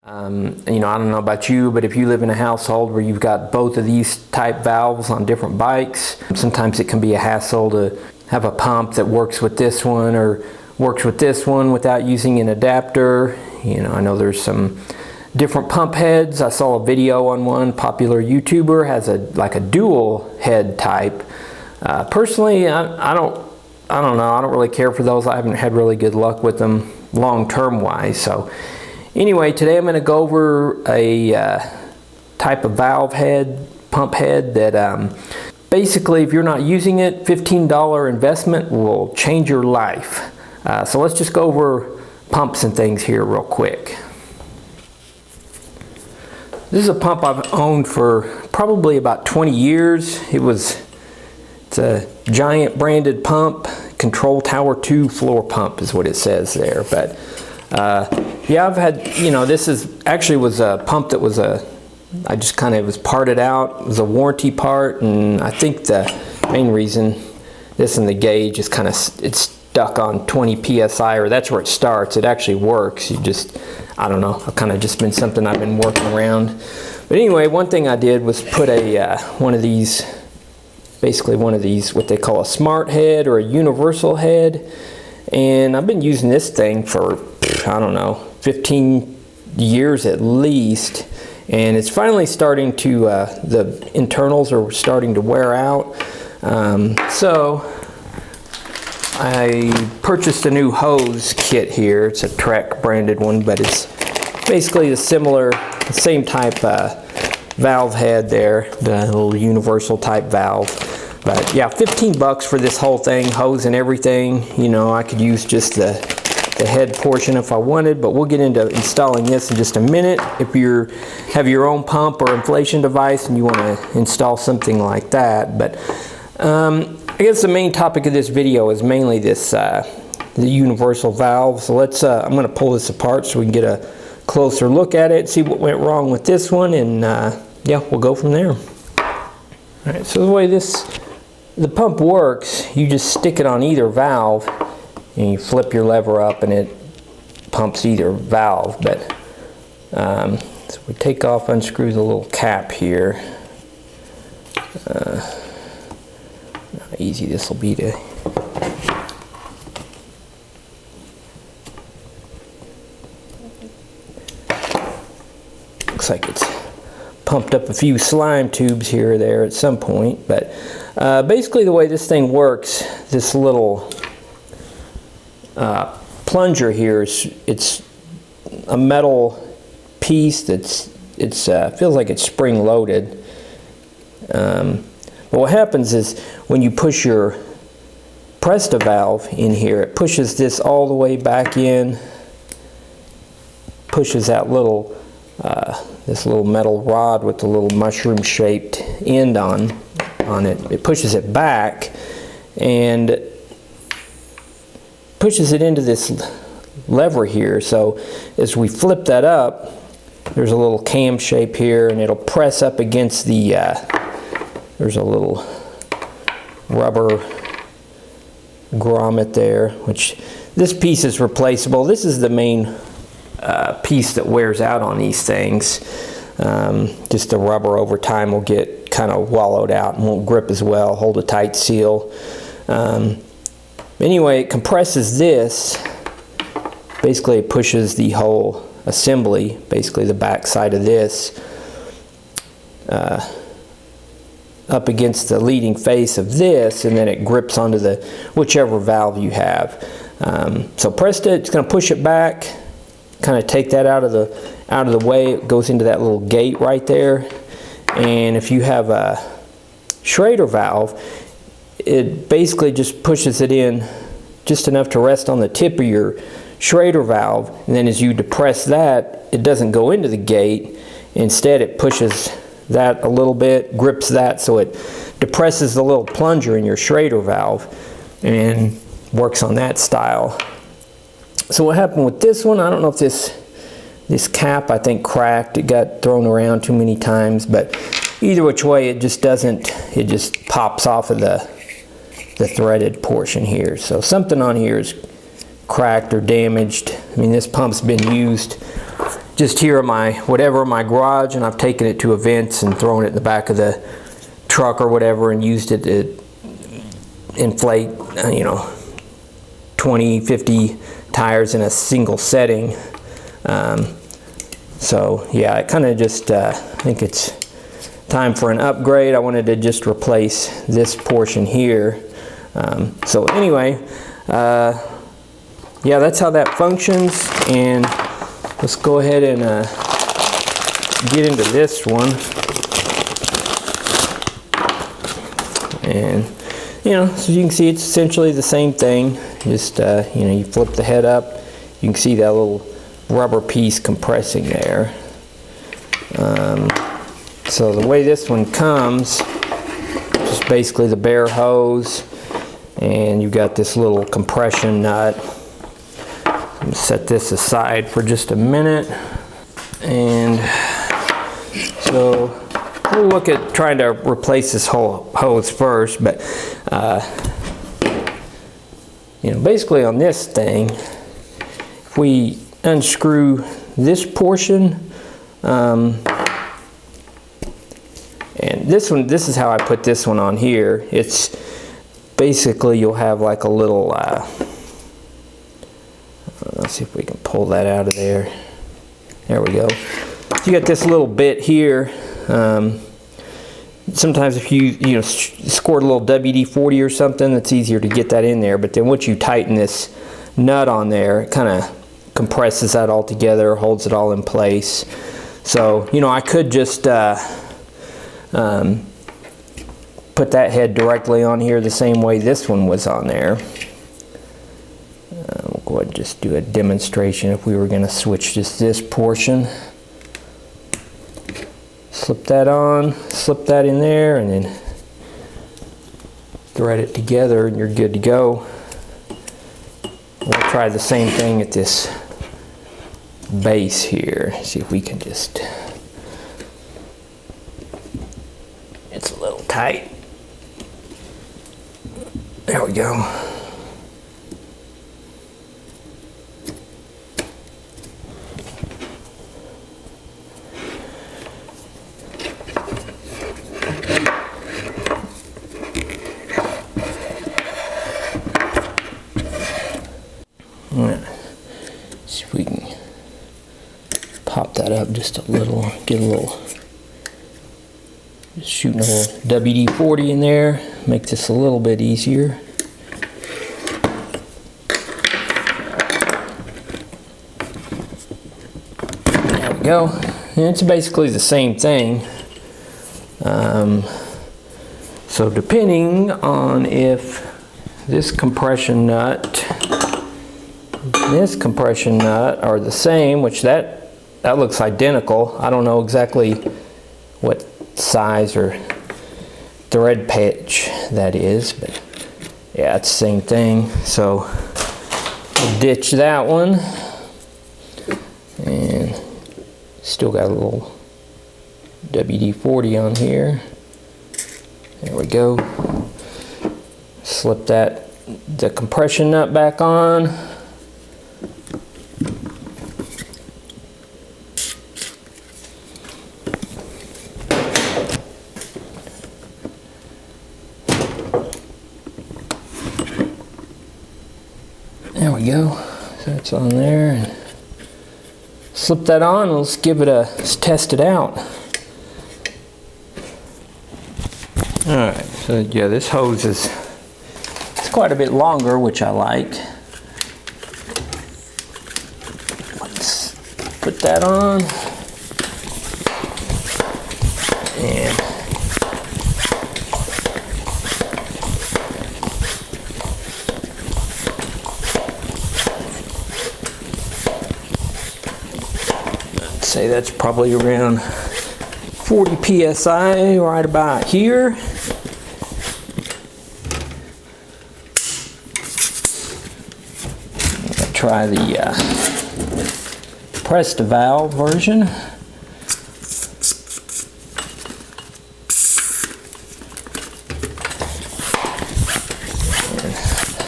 You know, I don't know about you, but if you live in a household where you've got both of these type valves on different bikes, sometimes it can be a hassle to have a pump that works with this one or works with this one without using an adapter. You know, I know there's some different pump heads. I saw a video on one popular YouTuber has like a dual head type. Personally, I don't know. I don't really care for those. I haven't had really good luck with them long-term wise. So anyway, today I'm going to go over a type of valve head, pump head that basically, if you're not using it, $15 investment will change your life. So let's just go over pumps and things here real quick. This is a pump I've owned for probably about 20 years. It's a Giant branded pump, Control Tower 2 floor pump is what it says there. But yeah, I've had, you know, this was a pump that was I just kind of was parted out. It was a warranty part, and I think the main reason this and the gauge is kind of, it's stuck on 20 psi, or that's where it starts. It actually works. You just, I don't know, I've kind of just been something I've been working around. But anyway, one thing I did was put one of these, basically one of these, what they call a smart head or a universal head. And I've been using this thing for, I don't know, 15 years at least. And it's finally starting to, the internals are starting to wear out. So I purchased a new hose kit here. It's a Trek branded one, but it's basically the same type valve head there, the little universal type valve. But yeah, 15 bucks for this whole thing, hose and everything. You know, I could use just the head portion if I wanted, but we'll get into installing this in just a minute. If you have your own pump or inflation device and you want to install something like that. But I guess the main topic of this video is mainly this the universal valve. So let's I'm going to pull this apart so we can get a closer look at it, see what went wrong with this one, and yeah, we'll go from there. Alright, so the way the pump works, you just stick it on either valve and you flip your lever up and it pumps either valve. But so we take off, unscrew the little cap here. How easy this will be to looks like it's pumped up a few slime tubes here or there at some point. But basically the way this thing works, this little plunger here it's a metal piece that's feels like it's spring loaded. But what happens is when you push your Presta valve in here, it pushes this all the way back in, pushes that little this little metal rod with the little mushroom shaped end on it. It pushes it back and pushes it into this lever here. So as we flip that up, there's a little cam shape here, and it'll press up against the there's a little rubber grommet there, which this piece is replaceable. This is the main piece that wears out on these things. Just the rubber over time will get kind of wallowed out and won't grip as well, hold a tight seal. Anyway, it compresses this. Basically it pushes the whole assembly, basically the back side of this, up against the leading face of this, and then it grips onto the whichever valve you have. So Presta, it's going to push it back, kind of take that out of the way. It goes into that little gate right there. And if you have a Schrader valve, it basically just pushes it in just enough to rest on the tip of your Schrader valve, and then as you depress that, it doesn't go into the gate. Instead it pushes that a little bit, grips that, so it depresses the little plunger in your Schrader valve and works on that style. So what happened with this one, I don't know if this cap, I think, cracked. It got thrown around too many times, but either which way, it just pops off of the threaded portion here. So something on here is cracked or damaged. I mean, this pump's been used just here in my garage, and I've taken it to events and thrown it in the back of the truck or whatever and used it to inflate, 20, 50 tires in a single setting. So yeah, I kind of just think it's time for an upgrade. I wanted to just replace this portion here. So anyway, yeah, that's how that functions, and let's go ahead and get into this one. And so you can see it's essentially the same thing. Just you flip the head up, you can see that little rubber piece compressing there. So the way this one comes, just basically the bare hose, and you've got this little compression nut. I'm gonna set this aside for just a minute, and so we'll look at trying to replace this whole hose first. But basically on this thing, if we unscrew this portion, and this is how I put this one on here. It's basically, you'll have like a little let's see if we can pull that out of there. There we go. So you got this little bit here. Sometimes if you scored a little WD-40 or something, it's easier to get that in there. But then once you tighten this nut on there, it kind of compresses that all together, holds it all in place. So I could just put that head directly on here the same way this one was on there. We'll go ahead and just do a demonstration if we were going to switch just this portion. Slip that on, slip that in there, and then thread it together, and you're good to go. We'll try the same thing at this base here. See if we can just, it's a little tight. There we go. See if we can pop that up just a little, get a little, just shooting a little WD-40 in there, make this a little bit easier. There we go. And it's basically the same thing. So depending on if this compression nut are the same, which that looks identical. I don't know exactly what size or thread pitch that is, but yeah, it's the same thing. So we'll ditch that one, and still got a little WD-40 on here. There we go. Slip the compression nut back on. There we go. So that's on there. And slip that on. Let's test it out. All right. So yeah, this hose it's quite a bit longer, which I like. Let's put that on. And say that's probably around 40 psi, right about here. I'll try the Presta valve version.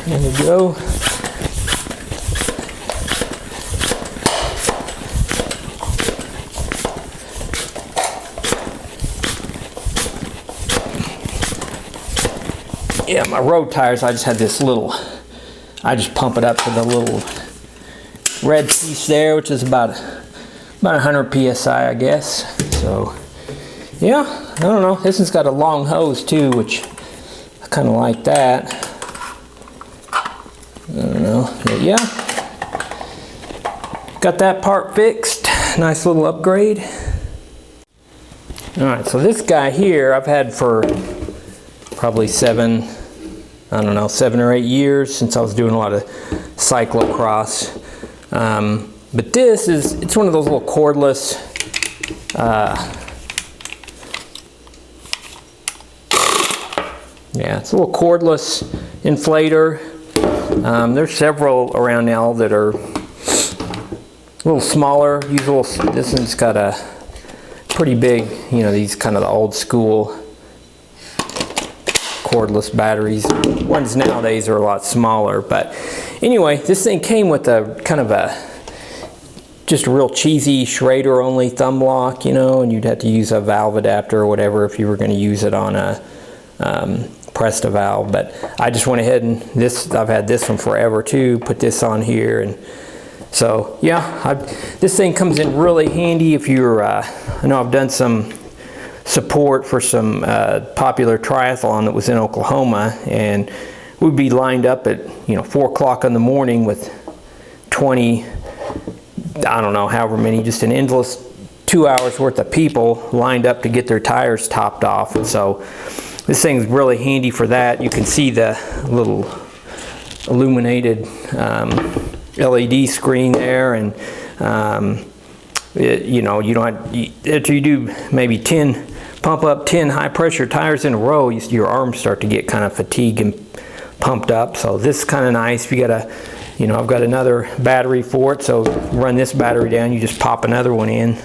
There we go. yeah, my road tires, I just had this little, I just pump it up to the little red piece there, which is about 100 psi, I guess. So yeah, I don't know. This one's got a long hose too, which I kind of like that. I don't know, but yeah, got that part fixed. Nice little upgrade. All right, so this guy here I've had for probably 7 or 8 years, since I was doing a lot of cyclocross. But this is, it's one of those little cordless, yeah, it's a little cordless inflator. There's several around now that are a little smaller. This one's got a pretty big, you know, these kind of the old school cordless batteries. Ones nowadays are a lot smaller, but anyway, this thing came with a kind of just a real cheesy Schrader only thumb lock, you know, and you'd have to use a valve adapter or whatever if you were going to use it on a Presta valve. But I just went ahead and I've had this one forever too, put this on here. And so yeah, this thing comes in really handy if you're, I know I've done some support for some popular triathlon that was in Oklahoma, and we'd be lined up at, you know, 4 o'clock in the morning with 20, I don't know, however many, just an endless 2 hours worth of people lined up to get their tires topped off. And so this thing's really handy for that. You can see the little illuminated LED screen there, and you know, you don't have, after you do maybe 10 pump up 10 high pressure tires in a row, your arms start to get kind of fatigued and pumped up. So this is kind of nice. If you got a, you know, I've got another battery for it, so run this battery down, you just pop another one in.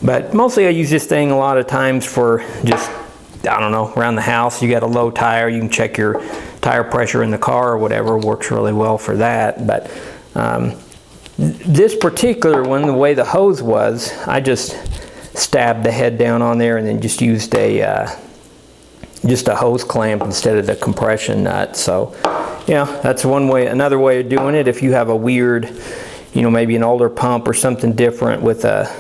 But mostly I use this thing a lot of times for just, I don't know, around the house. You got a low tire, you can check your tire pressure in the car or whatever. Works really well for that. But this particular one, the way the hose was, I just stabbed the head down on there and then just used a hose clamp instead of the compression nut. So yeah, that's one way. Another way of doing it, if you have a weird, you know, maybe an older pump or something different with a,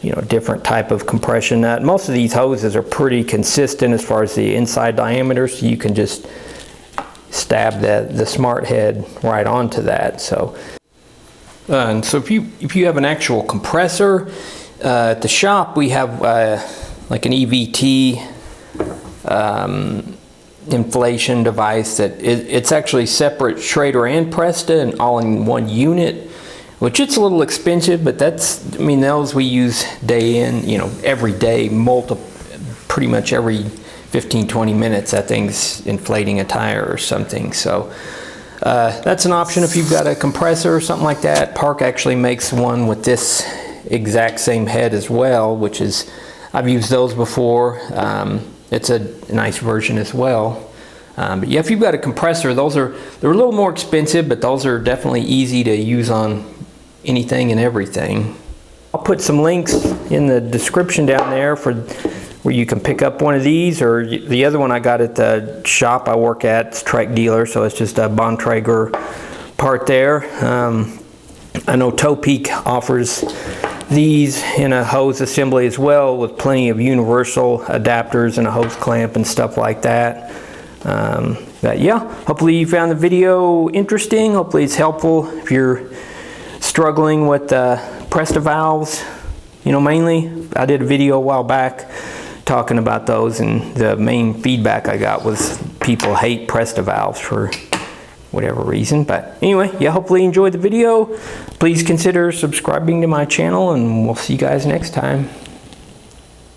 you know, different type of compression nut. Most of these hoses are pretty consistent as far as the inside diameter, so you can just stab the smart head right onto that. So and so if you have an actual compressor, at the shop we have like an EVT inflation device that it's actually separate Schrader and Presta and all in one unit, which it's a little expensive, but that's, I mean, those we use day in, you know, every day, pretty much every 15-20 minutes that thing's inflating a tire or something. So that's an option if you've got a compressor or something like that. Park actually makes one with this exact same head as well, which is, I've used those before. It's a nice version as well. But yeah, if you've got a compressor, they're a little more expensive, but those are definitely easy to use on anything and everything. I'll put some links in the description down there for where you can pick up one of these, or the other one I got at the shop I work at. It's Trek dealer, so it's just a Bontrager part there. I know Toe Peak offers these in a hose assembly as well, with plenty of universal adapters and a hose clamp and stuff like that. But yeah, hopefully you found the video interesting. Hopefully it's helpful if you're struggling with Presta valves. You know, mainly I did a video a while back talking about those, and the main feedback I got was people hate Presta valves for whatever reason. But anyway, yeah, hopefully you enjoyed the video. Please consider subscribing to my channel, and we'll see you guys next time.